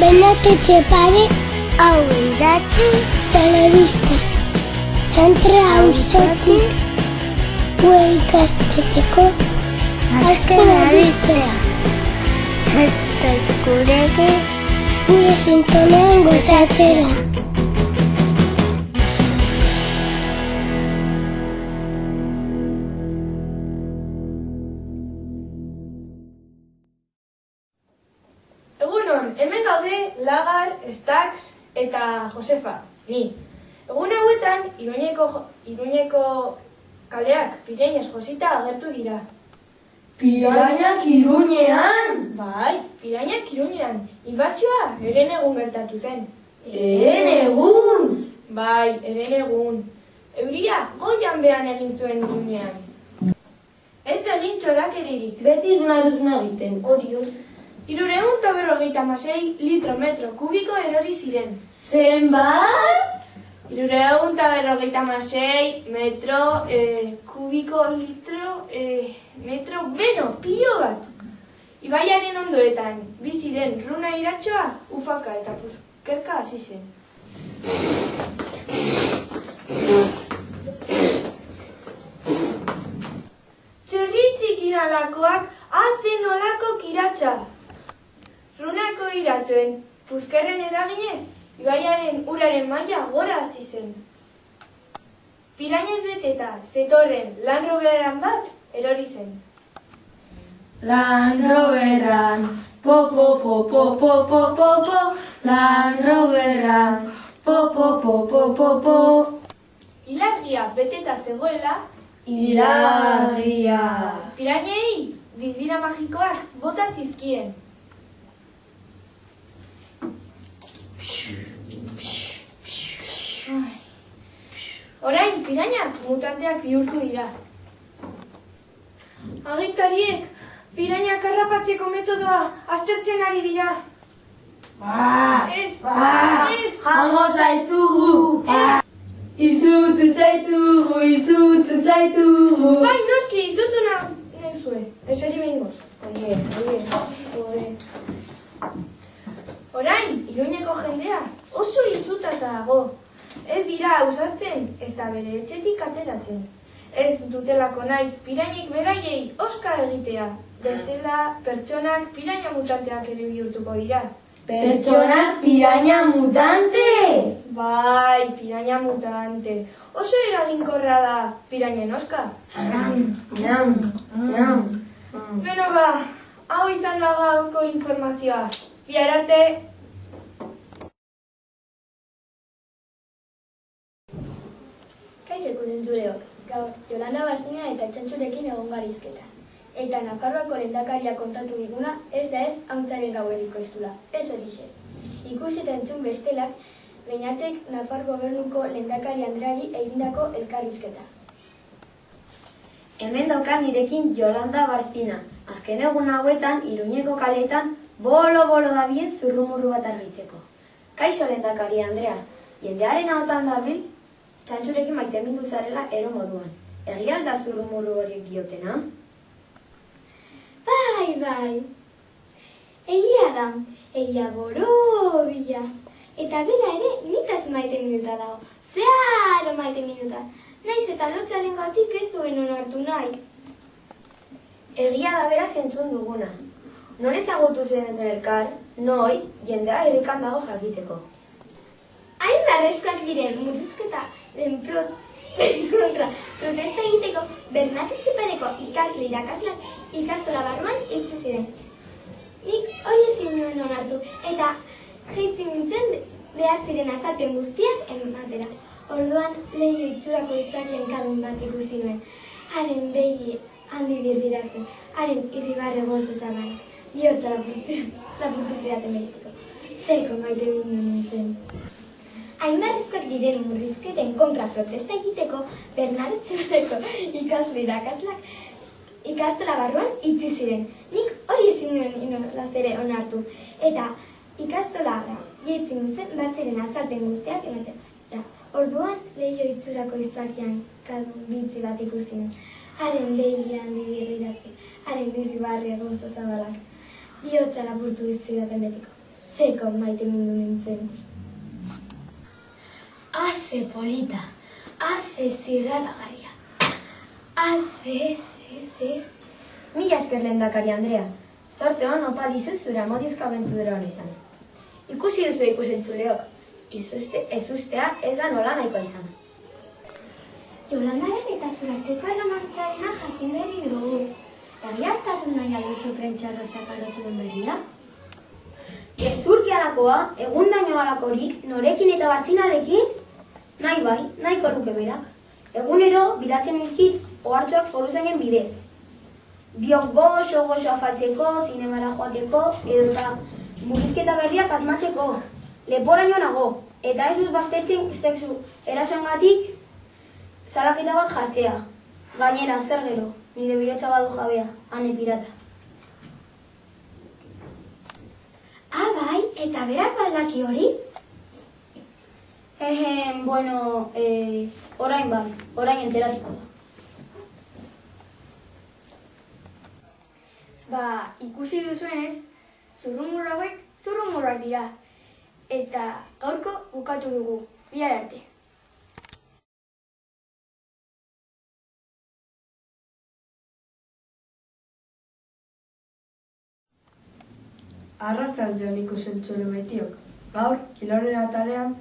Renato Etxepare, hau idatzi, telebista. Txantra auzotik, gure ikastetxeko azken albistea. Eta gurekin, gure sintonean gozatzera. Egunon, hemen gaude Lagar, Stax eta Josefa, ni. Egun hauetan, Iruñeko kaleak pirainaz josita agertu dira. Pirainak Iruñean? Bai, pirainak Iruñean. Inbazioa herenegun gertatu zen. Herenegun? Bai, herenegun. Euria goian behan egin zuen Iruñean. Ez egin txorakeririk. Beti zuna egiten. Orio. 356 litro metro kubiko erori ziren. Zenbat? 356 metro kubiko metro beno, pilo bat. Ibaiaren ondoetan bizi den Runa iratxoa ufaka eta puzkerka hasi zen. Txerrizik iralakoak hazen olako kiratxa. Runako iratxoen puzkerren eraginez, ibaiaren uraren maila gora hasi zen. Pirainez beteta zetorren Land Roveran bat erori zen. Land Roveran, po, Land Roveran, po. Ilargia beteta zegoela, Ilargia. pirainei dizdira magikoak bota zizkien. Orain, pirainak mutanteak bihurtu dira. Agintariek, pirainak harrapatzeko metodoa aztertzen ari dira. Ez, Jango zaitugu. Izutu zaitugu. Bai, noski, izutu nauzue. Eseri behingoz. Oie. Orain, Iruñeko jendea oso izutata dago. Ez dira ausartzen, ez da bere etxetik ateratzen. Ez dutelako nahi pirainik beraiei oska egitea. Bestela, pertsonak piraina mutanteak ere bihurtuko dira. Pertsonak piraina mutante? Bai, piraina mutante. Oso eraginkorra da pirainen oska. Beno ba, hau izan da gaurko informazioa. Bihar arte! Kaixo zentzuleok, gaur Jolanda Barzina eta Txantxurekin egon garizketa. Eta Nafarroako lehendakaria kontatu diguna ez da ez hauntzaren gaueriko estula, ez horixe. Ikusi eta entzun bestelak, Beñatek Nafar gobernuko lehendakari Andreari egindako elkarrizketa. Hemen daukan nirekin Jolanda Barzina. Azken egun hauetan, Iruñeko kaleetan, bolo dabien zurrumurru bat argitzeko. Kaixo lehendakari Andrea, jendearen ahotan dabil, Txantxurekin maitemindu zarela ero moduan. Egia alda zurrumurru horiek diotena? Bai. Egia da, egia borobila. Eta bera ere, nitaz maite minuta dago. Zeharo maite minuta. Naiz eta lotzaren gatik ez duen onartu nahi. Egia da beraz entzun duguna. Non ezagutu zen elkar, noiz, jendea irrikan dago jakiteko. Hain barrezkoak diren murrizketaren kontra protesta egiteko Bernat Etxepareko ikasle irakasleak ikastola barruan itzi ziren. Nik hori ezin nuen onartu eta jaitzen nintzen behar ziren azalpen guztiak ematera. Orduan leiho itxurako izarien kadun bat ikusi nuen. Haren behi handi dirdiratzen, haren irribarre gozo zabalak. Bihotza lapurtu zidaten behiteko. Zeko maite mindu nintzen. Hainbarrezkoak diren murrizketen kontra protesta egiteko Bernat Etxepareko ikasle irakasleak ikastola barruan itzi ziren. Nik hori ezin nuen inolaz ere onartu. Eta ikastolara jaitzen nintzen bat ziren azalpen guztiak ematen. Orduan leiho itxurako izakian kadun bitzi bat ikusi nuen. Haren behi handi diriratzen, haren irribarria gozo zabalak. Bihotza lapurtu zidaten betiko. Zeko maite mindu nintzen. Aze polita, aze zirraragarria. Aze. Mila esker lehendakari Andrea. Zorte hon opa dizu zure amodiozko abentura honetan. Ikusi duzu ikusentzuleok. Ez ustea ez da nola nahikoa izan. Jolandaren eta zurarteko erromantzarena jakin berri dugu. Egiaztatu nahi aduzu prentxarrosak arotu den berria? Gezurkialakoa, egundaino alakorik, norekin eta barzinarekin? Nahi bai, nahiko nuke berak. Egunero, bidatzen ilkit, ohartxoak foruzainen bidez. Biok goxo afaltzeko, zinemara joateko, edo eta murrizketa berriak asmatzeko. Leporaino nago, eta ez dut baztertzen sexu erasoengatik salaketa bat jartzea. Gainera, zer gero, nire bihotza badu jabea, ane pirata. Bai, eta berak baldaki hori? Bueno, orain bai, orain enteratuko da. Ikusi duzuenez, zurrumurru hauek zurrumurruak dira. Eta gaurko bukatu dugu. Bihar arte. Arratsaldeon ikusentzule betiok. Gaur, kiloren atalean,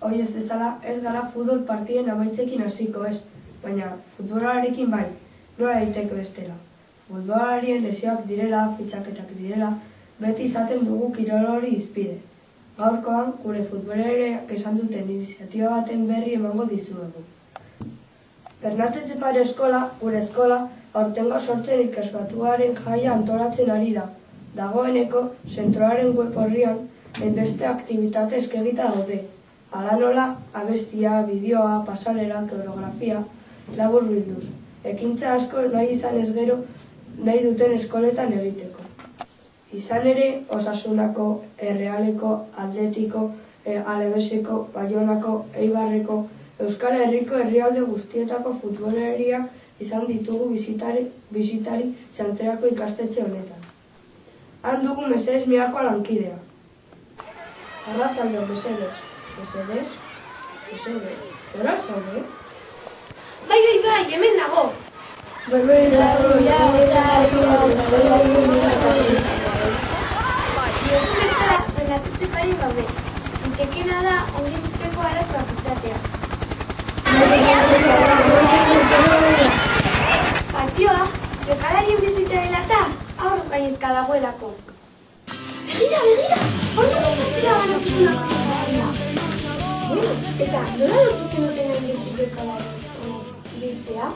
hoi ez bezala ez gara futbol partiden amaitzekin hasiko ez, baina futbolarekin bai, nola daiteke bestela. Futbolarien lesioak direla, fitxaketak direla, beti izaten dugu kirol hori izpide. Gaurkoan, gure futbolereak esan duten iniziatiba baten berri emango dizuegu. Bernat Etxepare eskola, gure eskola, aurtengo sortzen ikasbatuaren jaia antolatzen ari da. Dagoeneko, zentroaren web horrian, enbeste aktibitate eskegita daude. Hala nola, abestia, bideoa, pasarela, koreografia, labur bilduz. Ekintza asko nahi izan ez gero, nahi duten eskoletan egiteko. Izan ere, Osasunako, Errealeko, Atletiko, Alebeseko, Baionako, Eibarreko, Euskal Herriko herrialde guztietako futboleriak izan ditugu bisitari txanterako ikastetxe honetan. Han dugu mesedez mirako lankidea. Arratsaldeon mesedez. Mesedez. Ora zaude? Bai, hemen nago. Itekena da ongi guzteko arazoak izatea. Patioa, jokalarien bizitza dela eta aurrez gainezka dagoelako. Begira! Horrela pastela banatzunak jokalaria. Eta nola lortu zenuten hain jokalarien biltzea?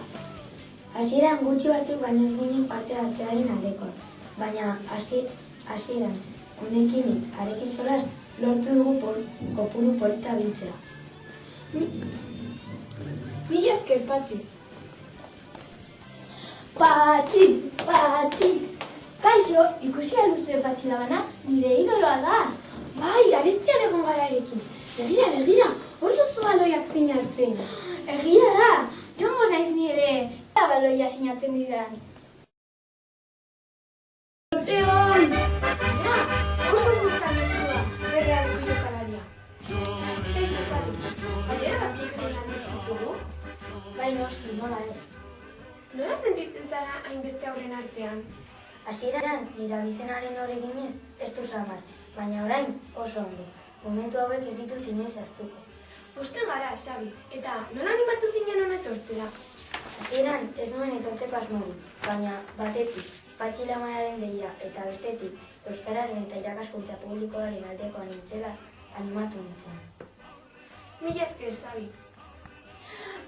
Hasieran gutxi batzuk baino ez ginen parte hartzearen aldekoa, baina hasieran honekin hitz, harekin solas, lortu dugu kopuru polita biltzea. Mila esker, Patxi. Patxi! Kaixo, ikusi aluzue Patxi labana, nire idoloa da. Bai, arestian egon gara erekin. Begira, hor duzu baloiak sinatzen. Egia da, jongo naiz nire baloia sinatzen didan. Orteon! Hor buruzan ez duda, berreareko jokalaria. Kaixo, Sabi, baiera batzuk egin dizkizugu? Bai noski, nola ez. Nola sentitzen zara hainbeste aurren artean? Hasieran, nire abizenaren horrekin ez du samar, baina orain oso ondo. Momentu hauek ez ditut inoiz ahaztuko. Posten gara, Sabi, eta nola animatu zinen hona etortzera? Hasieran ez nuen etortzeko asmorik, baina batetik, Patxi lamanaren deia eta bestetik, Euskararen eta irakaskuntza publikoaren aldekoan nintzela animatu nintzen. Mila esker, Sabi.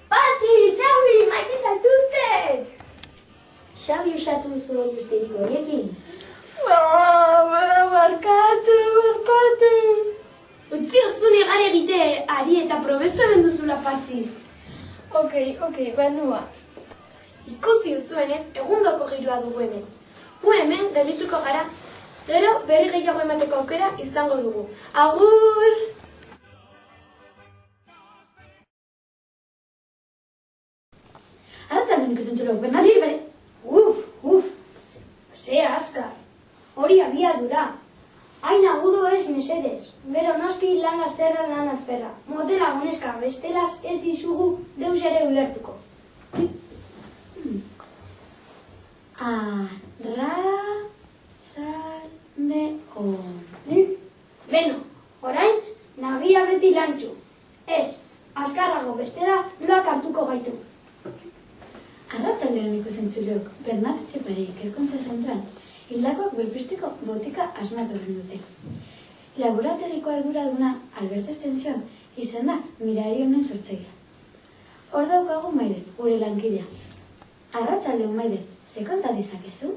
Patxi, Xabi, maite zaituztek! Xabi usatu duzu hori usterik horiekin? Barkatu! Utzi oso negar egite ari eta probestu hemen duzula, Patxi. Ok, banua. Ikusi duzuenez, egundoko giroa dugu hemen. Gu hemen geldituko gara, gero berri gehiago emateko aukera izango dugu. Agur! Arratzaldeon ikusentzulok, Bernat Etxepare... Ze azkar, hori abiadura. Hain agudo ez mesedez, gero noski lan lasterra lan alferra. Motela goneska, bestelaz ez dizugu deus ere ulertuko. Arratsaldeon. Beno, orain, nagia beti lantxu. Ez, azkarrago bestela loak hartuko gaitu. Arratsaldeon ikusentzulok, Bernat Etxepare ikerkuntza zentral. Hildakoak belpisteko botika asmatu egin dute. Laborategiko arduraduna Alberto Extensión izan da mirari honen sortzailea. Hor daukagu Maider, gure lankidea. Arratsaldeon Maider, ze konta dizakezu?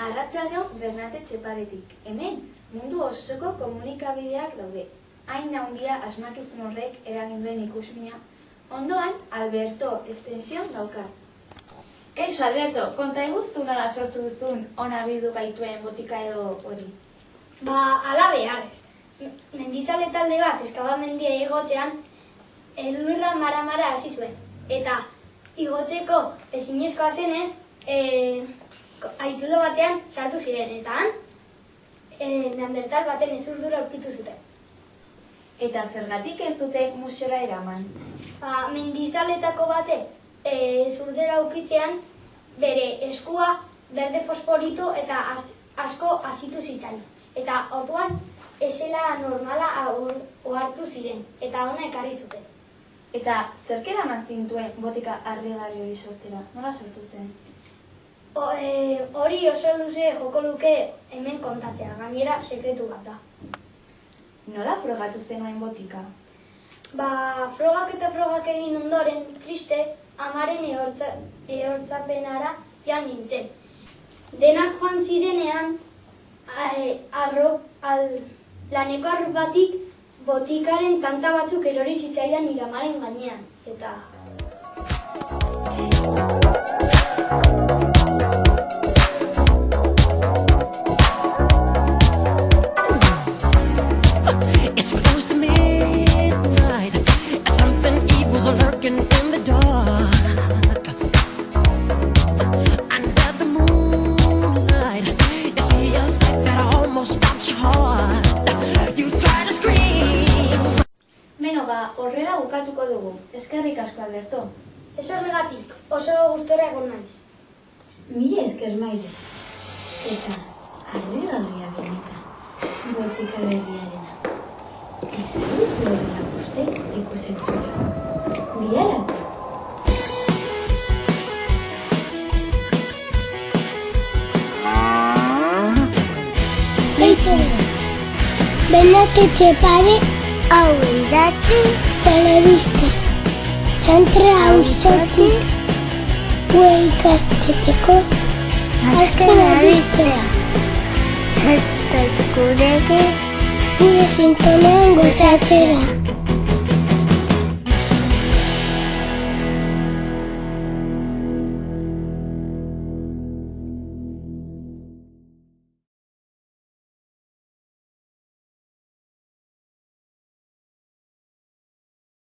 Arratsaldeon Bernat Etxeparetik. Hemen, mundu osoko komunikabideak daude. Hain handia asmakizun horrek eragin duen ikusmina. Ondoan, Alberto Extensión daukat. Kaixo, Alberto, konta iguztu nola sortu duzun ona bildu gaituen botika edo hori. Ala beharrez. Mendizale talde bat eskabamendia igotzean, elurra mara-mara hasi zuen. Eta igotzeko ezinezkoa zenez, aitzulo batean sartu ziren. Eta han, neandertal baten ezurdura aurkitu zuten. Eta zergatik ez dute museora eraman? Mendizaletako bate zurdera aukitzean, bere eskua berde fosforito eta asko hasitu zitzaion. Eta orduan ezela normala ohartu ziren, eta ona ekarri zuten. Eta zerk eraman zintuen botika harrigarri hori sortzera? Nola sortu zen? Hori oso luze joko luke hemen kontatzea, gainera sekretu bat da. Nola frogatu zenuen botika? Frogak eta frogak egin ondoren, triste, amaren ehortzapenara joan nintzen. Denak joan zirenean, laneko arropatik botikaren tanta batzuk erori zitzaidan nire amaren gainean. Eta... It's close to midnight. Something evil's lurking in the dark. Under the moonlight, you see a sight that almost stops your heart. You try to scream. Beno, horrela bukatuko dugu. Eskerrik asko, Alberto. Ez horregatik, oso gustora egon naiz. Mila esker Maider. Eta harrigarria benetan, botika berriarena. Ez duzu horrela uste ikusentzula. Bihar arte. Bernat Etxepare hau idatzi telebista. Txantra auzotik ikastetxeko azken albistea. Hasta eskureke gure sintonean gozatzera.